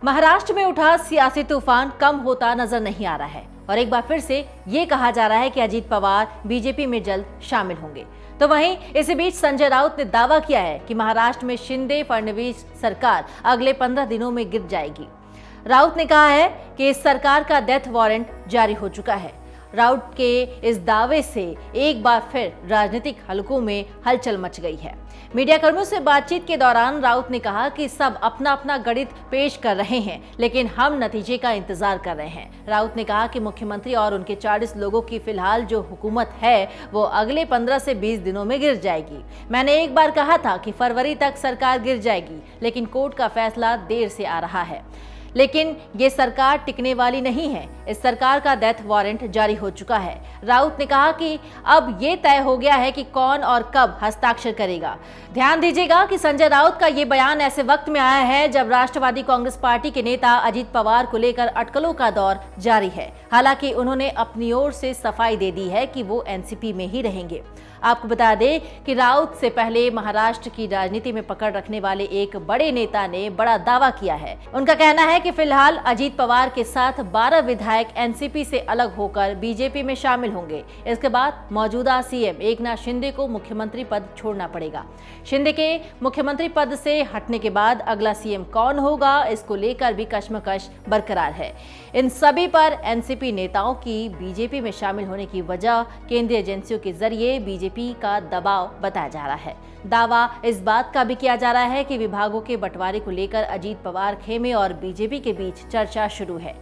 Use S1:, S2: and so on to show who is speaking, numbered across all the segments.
S1: महाराष्ट्र में उठा सियासी तूफान कम होता नजर नहीं आ रहा है और एक बार फिर से ये कहा जा रहा है कि अजीत पवार बीजेपी में जल्द शामिल होंगे। तो वहीं इसी बीच संजय राउत ने दावा किया है कि महाराष्ट्र में शिंदे फडणवीस सरकार अगले 15 दिनों में गिर जाएगी। राउत ने कहा है कि इस सरकार का डेथ वारंट जारी हो चुका है। राउत के इस दावे से एक बार फिर राजनीतिक हलकों में हलचल मच गई है। मीडिया कर्मियों से बातचीत के दौरान राउत ने कहा कि सब अपना अपना गणित पेश कर रहे हैं, लेकिन हम नतीजे का इंतजार कर रहे हैं। राउत ने कहा कि मुख्यमंत्री और उनके 40 लोगों की फिलहाल जो हुकूमत है वो अगले 15 से 20 दिनों में गिर जाएगी। मैंने एक बार कहा था कि फरवरी तक सरकार गिर जाएगी, लेकिन कोर्ट का फैसला देर से आ रहा है। लेकिन ये सरकार टिकने वाली नहीं है। इस सरकार का डेथ वारंट जारी हो चुका है। राउत ने कहा कि अब ये तय हो गया है कि कौन और कब हस्ताक्षर करेगा। ध्यान दीजिएगा कि संजय राउत का ये बयान ऐसे वक्त में आया है जब राष्ट्रवादी कांग्रेस पार्टी के नेता अजीत पवार को लेकर अटकलों का दौर जारी है। हालांकि उन्होंने अपनी ओर से सफाई दे दी है कि वो एनसीपी में ही रहेंगे। आपको बता दें कि राउत से पहले महाराष्ट्र की राजनीति में पकड़ रखने वाले एक बड़े नेता ने बड़ा दावा किया है। उनका कहना है कि फिलहाल अजीत पवार के साथ 12 विधायक एनसीपी से अलग होकर बीजेपी में शामिल होंगे। इसके बाद मौजूदा सीएम एकनाथ शिंदे को मुख्यमंत्री पद छोड़ना पड़ेगा। शिंदे के मुख्यमंत्री पद से हटने के बाद अगला सीएम कौन होगा, इसको लेकर भी कश्मकश बरकरार है। इन सभी पर एनसीपी नेताओं की बीजेपी में शामिल होने की वजह केंद्रीय एजेंसियों के जरिए बीजेपी का दबाव बताया जा रहा है। दावा इस बात का भी किया जा रहा है कि विभागों के बंटवारे को लेकर अजीत पवार खेमे और बीजेपी के बीच चर्चा शुरू है।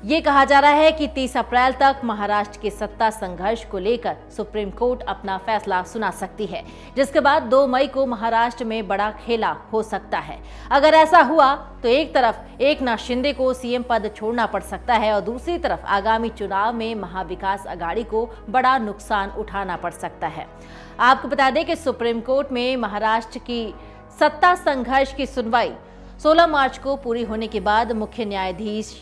S1: ये कहा जा रहा है कि 30 अप्रैल तक महाराष्ट्र के सत्ता संघर्ष को लेकर सुप्रीम कोर्ट अपना फैसला सुना सकती है, जिसके बाद 2 मई को महाराष्ट्र में बड़ा खेला हो सकता है। अगर ऐसा हुआ तो एक तरफ एकनाथ शिंदे को सीएम पद छोड़ना पड़ सकता है और दूसरी तरफ आगामी चुनाव में महाविकास अघाड़ी को बड़ा नुकसान उठाना पड़ सकता है। आपको बता दें कि सुप्रीम कोर्ट में महाराष्ट्र की सत्ता संघर्ष की सुनवाई 16 मार्च को पूरी होने के बाद मुख्य न्यायाधीश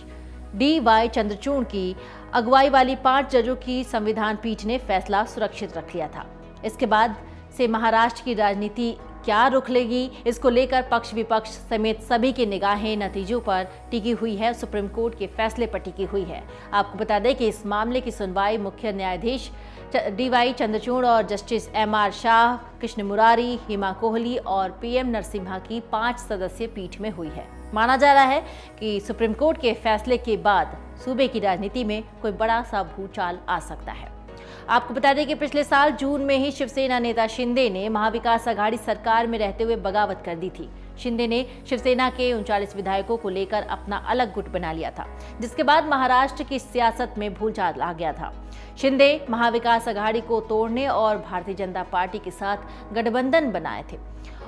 S1: DY चंद्रचूड़ की अगुवाई वाली 5 जजों की संविधान पीठ ने फैसला सुरक्षित रख लिया था। इसके बाद से महाराष्ट्र की राजनीति क्या रुख लेगी, इसको लेकर पक्ष विपक्ष समेत सभी की निगाहें नतीजों पर टिकी हुई है, सुप्रीम कोर्ट के फैसले पर टिकी हुई है। आपको बता दें कि इस मामले की सुनवाई मुख्य न्यायाधीश DY चंद्रचूड़ और जस्टिस MR शाह, कृष्ण मुरारी, हिमा कोहली और PM नरसिम्हा की 5 सदस्यीय पीठ में हुई है। माना जा रहा है कि सुप्रीम कोर्ट के फैसले के बाद सूबे की राजनीति में कोई बड़ा सा भूचाल आ सकता है। आपको बता दें कि पिछले साल जून में ही शिवसेना नेता शिंदे ने महाविकास अघाड़ी सरकार में रहते हुए बगावत कर दी थी। शिंदे ने शिवसेना के 39 विधायकों को लेकर अपना अलग गुट बना लिया था, जिसके बाद महाराष्ट्र की सियासत में भूचाल आ गया था। शिंदे महाविकास अघाड़ी को तोड़ने और भारतीय जनता पार्टी के साथ गठबंधन बनाए थे।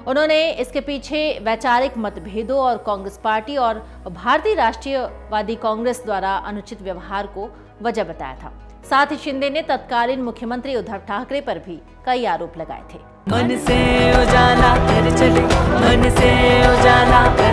S1: उन्होंने इसके पीछे वैचारिक मतभेदों और कांग्रेस पार्टी और भारतीय राष्ट्रीयवादी कांग्रेस द्वारा अनुचित व्यवहार को वजह बताया था। साथ ही शिंदे ने तत्कालीन मुख्यमंत्री उद्धव ठाकरे पर भी कई आरोप लगाए थे।
S2: मन से उजाला कर चले, मन से उजाला कर